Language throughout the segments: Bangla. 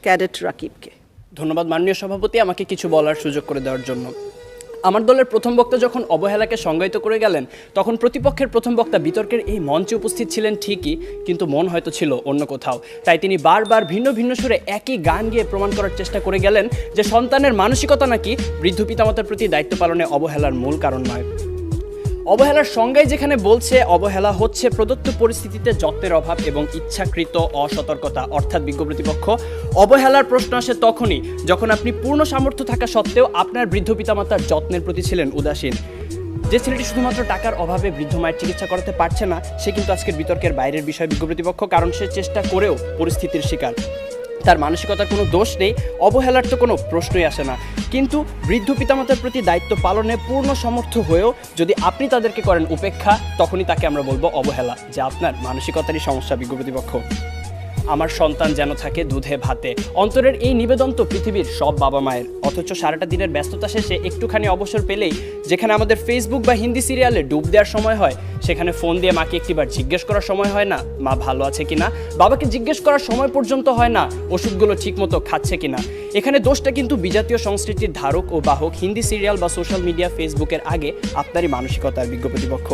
ক্যাডেট রাকিবকে। ধন্যবাদ মাননীয় সভাপতি, আমাকে কিছু বলার সুযোগ করে দেওয়ার জন্য। আমার দলের প্রথম বক্তা যখন অবহেলাকে সংজ্ঞায়িত করে গেলেন, তখন প্রতিপক্ষের প্রথম বক্তা বিতর্কের এই মঞ্চে উপস্থিত ছিলেন ঠিকই, কিন্তু মন হয়তো ছিল অন্য কোথাও। তাই তিনি বারবার ভিন্ন ভিন্ন সুরে একই গান গেয়ে প্রমাণ করার চেষ্টা করে গেলেন যে সন্তানের মানসিকতা নাকি বৃদ্ধ পিতামাতার প্রতি দায়িত্ব পালনে অবহেলার মূল কারণ নয়। অবহেলার সংজ্ঞায় যেখানে বলছে অবহেলা হচ্ছে প্রদত্ত পরিস্থিতিতে যত্নের অভাব এবং ইচ্ছাকৃত অসতর্কতা, অর্থাৎ বিজ্ঞ প্রতিপক্ষ, অবহেলার প্রশ্ন আসে তখনই যখন আপনি পূর্ণ সামর্থ্য থাকা সত্ত্বেও আপনার বৃদ্ধ পিতামাতার যত্নের প্রতি ছিলেন উদাসীন। যে ছেলেটি শুধুমাত্র টাকার অভাবে বৃদ্ধ মায়ের চিকিৎসা করাতে পারছে না, সে কিন্তু আজকের বিতর্কের বাইরের বিষয় বিজ্ঞ প্রতিপক্ষ, কারণ সে চেষ্টা করেও পরিস্থিতির শিকার। তার মানসিকতার কোনো দোষ নেই, অবহেলার তো কোনো প্রশ্নই আসে না। কিন্তু বৃদ্ধ পিতামাতার প্রতি দায়িত্ব পালনে পূর্ণ সমর্থ হয়েও যদি আপনি তাদেরকে করেন উপেক্ষা, তখনই তাকে আমরা বলবো অবহেলা, যা আপনার মানসিকতারই সমস্যা বিজ্ঞ প্রতিপক্ষ। আমার সন্তান যেন থাকে দুধে ভাতে, অন্তরের এই নিবেদন তো পৃথিবীর সব বাবা মায়ের। অথচ সারাটা দিনের ব্যস্ততা শেষে একটুখানি অবসর পেলেই, যেখানে আমাদের ফেসবুক বা হিন্দি সিরিয়ালে ডুব দেওয়ার সময় হয়, সেখানে ফোন দিয়ে মাকে একটিবার জিজ্ঞেস করার সময় হয় না মা ভালো আছে কিনা, বাবাকে জিজ্ঞেস করার সময় পর্যন্ত হয় না ওষুধগুলো ঠিকমতো খাচ্ছে কিনা। এখানে দোষটা কিন্তু বিজাতীয় সংস্কৃতির ধারক ও বাহক হিন্দি সিরিয়াল বা সোশ্যাল মিডিয়া, ফেসবুকের আগে আপনারই মানসিকতার বিজ্ঞ প্রতিপক্ষ।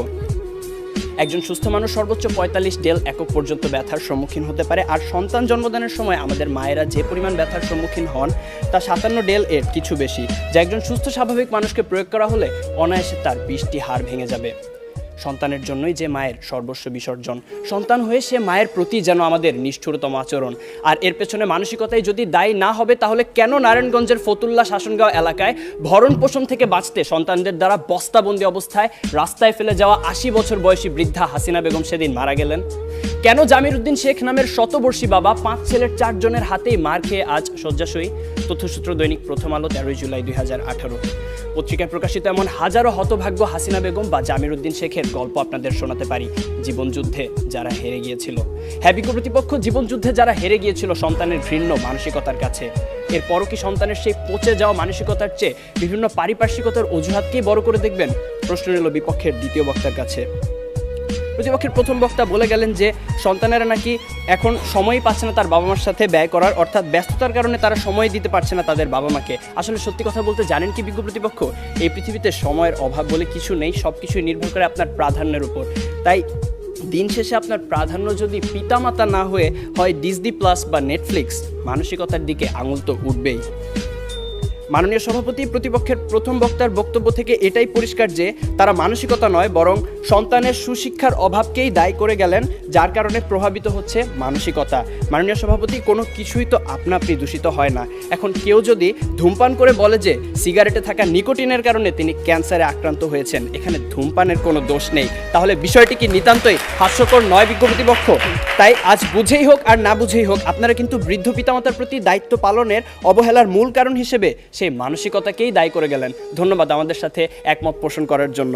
একজন সুস্থ মানুষ সর্বোচ্চ 45 ডেল একক পর্যন্ত ব্যথার সম্মুখীন হতে পারে, আর সন্তান জন্মদানের সময় আমাদের মায়েরা যে পরিমাণ ব্যথার সম্মুখীন হন তা 57 ডেল এর কিছু বেশি, যা একজন সুস্থ স্বাভাবিক মানুষকে প্রয়োগ করা হলে অনায়াসে তার 20টি হাড় ভেঙে যাবে। সন্তানের জন্যই যে মায়ের সর্বস্ব বিসর্জন, সন্তান হয়ে সে মায়ের প্রতি যেন আমাদের নিষ্ঠুরতম আচরণ। আর এর পেছনে মানসিকতায় যদি দায়ী না হবে, তাহলে কেন নারায়ণগঞ্জের ফতুল্লা শাসনগাঁও এলাকায় ভরণ পোষণ থেকে বাঁচতে সন্তানদের দ্বারা বস্তাবন্দি অবস্থায় রাস্তায় ফেলে যাওয়া 80 বছর বয়সী বৃদ্ধা হাসিনা বেগম সেদিন মারা গেলেন? কেন জামির উদ্দিন শেখ নামের শতবর্ষী বাবা 5 ছেলের 4 জনের হাতেই মার খেয়ে আজ শয্যাশয়ী? তথ্যসূত্র দৈনিক প্রথম আলো, 13 জুলাই 2018। পত্রিকায় প্রকাশিত এমন হাজারো হতভাগ্য হাসিনা বেগম বা জামির উদ্দিন শেখের গল্প আপনাদের শোনাতে পারি, জীবনযুদ্ধে যারা হেরে গিয়েছিল। হ্যাঁ বিজ্ঞ প্রতিপক্ষ, জীবনযুদ্ধে যারা হেরে গিয়েছিল সন্তানের ঘৃণ্য মানসিকতার কাছে। এরপরও কি সন্তানের সেই পচে যাওয়া মানসিকতার চেয়ে বিভিন্ন পারিপার্শ্বিকতার অজুহাতকেই বড় করে দেখবেন? প্রশ্ন এলো বিপক্ষের দ্বিতীয় বক্তার কাছে। প্রতিপক্ষের প্রথম বক্তা বলে গেলেন যে সন্তানেরা নাকি এখন সময়ই পাচ্ছে না তার বাবা মার সাথে ব্যয় করার, অর্থাৎ ব্যস্ততার কারণে তারা সময় দিতে পারছে না তাদের বাবা মাকে। আসলে সত্যি কথা বলতে জানেন কি বিজ্ঞ প্রতিপক্ষ, এই পৃথিবীতে সময়ের অভাব বলে কিছু নেই, সব কিছুই নির্ভর করে আপনার প্রাধান্যের উপর। তাই দিন শেষে আপনার প্রাধান্য যদি পিতামাতা না হয়ে হয় ডিজনি প্লাস বা নেটফ্লিক্স, মানসিকতার দিকে আঙুল তো উঠবেই। মাননীয় সভাপতি, প্রতিপক্ষের প্রথম বক্তার বক্তব্য থেকে এটাই পরিষ্কার যে তারা মানসিকতা নয়, বরং সন্তানের সুশিক্ষার অভাবকেই দায়ী করে গেলেন, যার কারণে প্রভাবিত হচ্ছে মানসিকতা। মাননীয় সভাপতি, কোনো কিছুই তো আপনা আপনি দূষিত হয় না। এখন কেউ যদি ধূমপান করে বলে যে সিগারেটে থাকা নিকোটিনের কারণে তিনি ক্যান্সারে আক্রান্ত হয়েছেন, এখানে ধূমপানের কোনো দোষ নেই, তাহলে বিষয়টি কি নিতান্তই হাস্যকর নয় বিজ্ঞ প্রতিপক্ষ? তাই আজ বুঝেই হোক আর না বুঝেই হোক, আপনারা কিন্তু বৃদ্ধ পিতামাতার প্রতি দায়িত্ব পালনের অবহেলার মূল কারণ হিসেবে সেই মানসিকতাকেই দায়ী করে গেলেন। ধন্যবাদ আমাদের সাথে একমত পোষণ করার জন্য।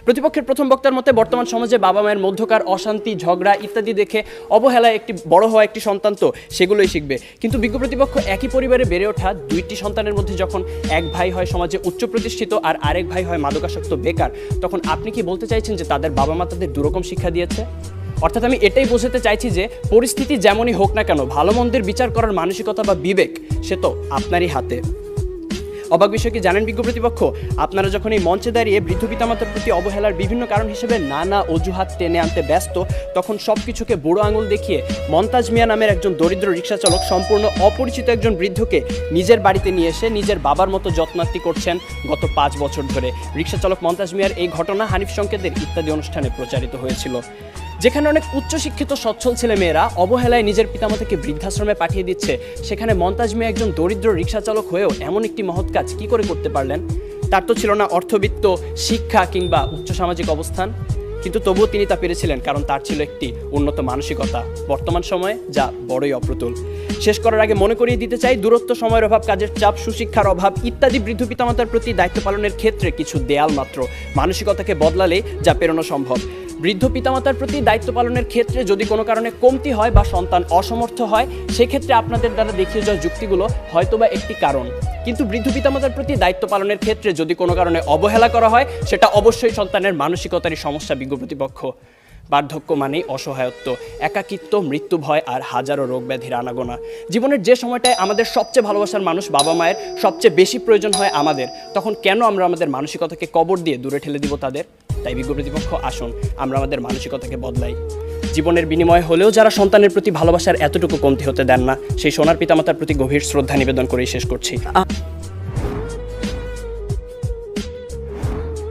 প্রতিপক্ষের প্রথম বক্তার মতে বর্তমান সমাজে বাবা মায়ের মধ্যকার অশান্তি, ঝগড়া ইত্যাদি দেখে অবহেলায় একটি বড় হওয়া একটি সন্তান তো সেগুলোই শিখবে। কিন্তু বিজ্ঞ প্রতিপক্ষ, একই পরিবারে বেড়ে ওঠা 2টি সন্তানের মধ্যে যখন এক ভাই হয় সমাজে উচ্চ প্রতিষ্ঠিত আর আরেক ভাই হয় মাদকাসক্ত বেকার, তখন আপনি কি বলতে চাইছেন যে তাদের বাবা মা তাদের দুরকম শিক্ষা দিয়েছে? অর্থাৎ আমি এটাই বোঝাতে চাইছি যে পরিস্থিতি যেমনই হোক না কেন, ভালো মন্দের বিচার করার মানসিকতা বা বিবেক সে তো আপনারই হাতে। অবাক বিষয় কি জানেন বিজ্ঞ প্রতিপক্ষ, আপনারা যখন এই মঞ্চে দাঁড়িয়ে বৃদ্ধ পিতামাতার প্রতি অবহেলার বিভিন্ন কারণ হিসেবে নানা অজুহাত টেনে আনতে ব্যস্ত, তখন সব কিছুকে বুড়ো আঙুল দেখিয়ে মন্তাজ মিয়া নামের একজন দরিদ্র রিক্সা চালক সম্পূর্ণ অপরিচিত একজন বৃদ্ধকে নিজের বাড়িতে নিয়ে এসে নিজের বাবার মতো যত্নার্থী করছেন গত 5 বছর ধরে। রিক্সা চালক মন্তাজ মিয়ার এই ঘটনা হানিফ সংকেতের ইত্যাদি অনুষ্ঠানে প্রচারিত হয়েছিল। যেখানে অনেক উচ্চশিক্ষিত সচ্ছল ছেলে মেয়েরা অবহেলায় নিজের পিতামাতাকে বৃদ্ধাশ্রমে পাঠিয়ে দিচ্ছে, সেখানে মন্তাজ মিয়া একজন দরিদ্র রিক্সা চালক হয়েও এমন একটি মহৎ কাজ কি করে করতে পারলেন? তার তো ছিল না অর্থবিত্ত, শিক্ষা কিংবা উচ্চ সামাজিক অবস্থান, কিন্তু তবুও তিনি তা পেরেছিলেন কারণ তার ছিল একটি উন্নত মানসিকতা, বর্তমান সময়ে যা বড়ই অপ্রতুল। শেষ করার আগে মনে করিয়ে দিতে চাই, দূরত্ব, সময়ের অভাব, কাজের চাপ, সুশিক্ষার অভাব ইত্যাদি বৃদ্ধ পিতামাতার প্রতি দায়িত্ব পালনের ক্ষেত্রে কিছু দেয়াল মাত্র, মানসিকতাকে বদলালে যা পেরোনো সম্ভব। বৃদ্ধ পিতামাতার প্রতি দায়িত্ব পালনের ক্ষেত্রে যদি কোনো কারণে কমতি হয় বা সন্তান অসমর্থ হয়, সেক্ষেত্রে আপনাদের দ্বারা দেখিয়ে যাওয়া যুক্তিগুলো হয়তোবা একটি কারণ, কিন্তু বৃদ্ধ পিতামাতার প্রতি দায়িত্ব পালনের ক্ষেত্রে যদি কোনো কারণে অবহেলা করা হয়, সেটা অবশ্যই সন্তানের মানসিকতারই সমস্যা বিজ্ঞ প্রতিপক্ষ। বার্ধক্য মানেই অসহায়ত্ব, একাকিত্ব, মৃত্যু ভয় আর হাজারো রোগ ব্যাধির আনাগোনা। জীবনের যে সময়টায় আমাদের সবচেয়ে ভালোবাসার মানুষ বাবা মায়ের সবচেয়ে বেশি প্রয়োজন হয় আমাদের, তখন কেন আমরা আমাদের মানসিকতাকে কবর দিয়ে দূরে ঠেলে দিব তাদের? তাই বিজ্ঞ প্রতিপক্ষ, আসুন আমরা আমাদের মানসিকতাকে বদলাই। জীবনের বিনিময়ে হলেও যারা সন্তানের প্রতি ভালোবাসার এতটুকু কমতি হতে দেন না, সেই সোনার পিতামাতার প্রতি গভীর শ্রদ্ধা নিবেদন করেই শেষ করছি।